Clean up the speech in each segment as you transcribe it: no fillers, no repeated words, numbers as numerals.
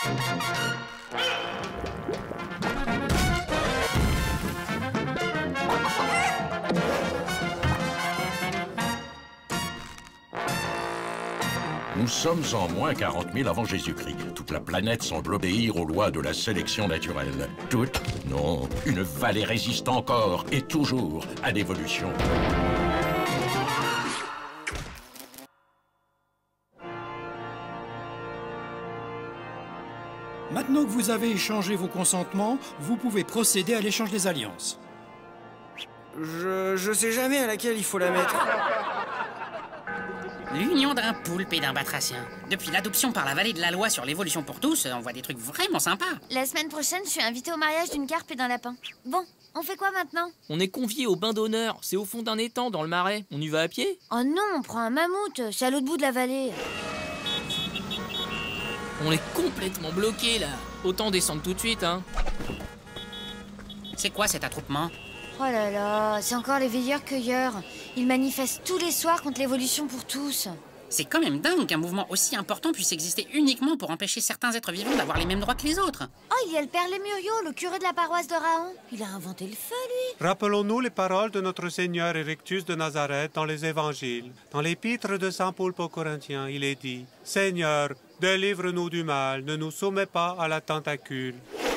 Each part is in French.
Nous sommes en moins 40 000 avant Jésus-Christ. Toute la planète semble obéir aux lois de la sélection naturelle. Toute? Non. Une vallée résiste encore et toujours à l'évolution. Maintenant que vous avez échangé vos consentements, vous pouvez procéder à l'échange des alliances. Je sais jamais à laquelle il faut la mettre. L'union d'un poulpe et d'un batracien. Depuis l'adoption par la vallée de la loi sur l'évolution pour tous, on voit des trucs vraiment sympas. La semaine prochaine, je suis invitée au mariage d'une carpe et d'un lapin. Bon, on fait quoi maintenant? On est conviés au bain d'honneur. C'est au fond d'un étang, dans le marais. On y va à pied? Oh non, on prend un mammouth. C'est à l'autre bout de la vallée. On est complètement bloqués, là. Autant descendre tout de suite, hein. C'est quoi cet attroupement? Oh là là, c'est encore les veilleurs-cueilleurs. Ils manifestent tous les soirs contre l'évolution pour tous. C'est quand même dingue qu'un mouvement aussi important puisse exister uniquement pour empêcher certains êtres vivants d'avoir les mêmes droits que les autres. Oh, il y a le père Lémuriot, le curé de la paroisse de Raon. Il a inventé le feu, lui. Rappelons-nous les paroles de notre Seigneur Érectus de Nazareth dans les évangiles. Dans l'épître de Saint Paul aux Corinthiens, il est dit « Seigneur, délivre-nous du mal, ne nous soumets pas à la tentacule. »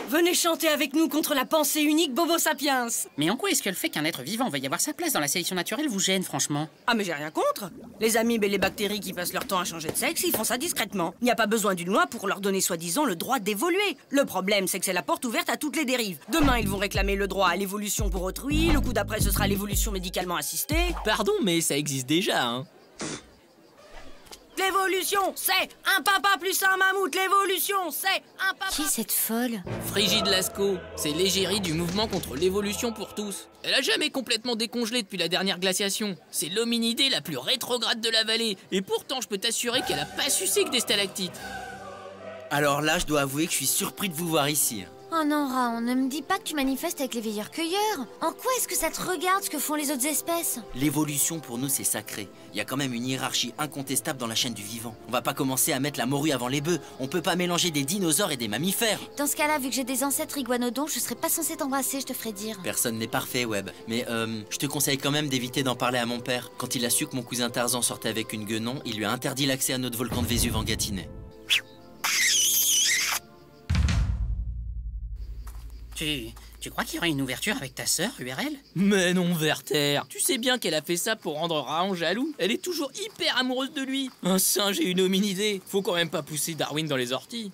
Venez chanter avec nous contre la pensée unique Bobo Sapiens. Mais en quoi est-ce que le fait qu'un être vivant veuille avoir sa place dans la sélection naturelle vous gêne, franchement? Ah mais j'ai rien contre. Les amibes et les bactéries qui passent leur temps à changer de sexe, ils font ça discrètement. Il n'y a pas besoin d'une loi pour leur donner soi-disant le droit d'évoluer. Le problème, c'est que c'est la porte ouverte à toutes les dérives. Demain, ils vont réclamer le droit à l'évolution pour autrui, le coup d'après, ce sera l'évolution médicalement assistée. Pardon, mais ça existe déjà, hein. L'évolution, c'est un papa plus un mammouth. L'évolution, c'est un papa... Qui est cette folle? Frigide Lascaux, c'est l'égérie du mouvement contre l'évolution pour tous. Elle a jamais complètement décongelé depuis la dernière glaciation. C'est l'hominidée la plus rétrograde de la vallée. Et pourtant, je peux t'assurer qu'elle a pas sucé que des stalactites. Alors là, je dois avouer que je suis surpris de vous voir ici. Oh non, Raon, ne me dis pas que tu manifestes avec les veilleurs-cueilleurs. En quoi est-ce que ça te regarde ce que font les autres espèces? L'évolution pour nous c'est sacré. Il y a quand même une hiérarchie incontestable dans la chaîne du vivant. On va pas commencer à mettre la morue avant les bœufs. On peut pas mélanger des dinosaures et des mammifères. Dans ce cas-là, vu que j'ai des ancêtres iguanodons, je serais pas censée t'embrasser, je te ferais dire. Personne n'est parfait, Webb. Mais je te conseille quand même d'éviter d'en parler à mon père. Quand il a su que mon cousin Tarzan sortait avec une guenon, il lui a interdit l'accès à notre volcan de Vésuve en Gâtinais. Tu crois qu'il y aurait une ouverture avec ta sœur, URL? Mais non, Werther. Tu sais bien qu'elle a fait ça pour rendre Raon jaloux. Elle est toujours hyper amoureuse de lui. Un singe et une hominidée. Faut quand même pas pousser Darwin dans les orties.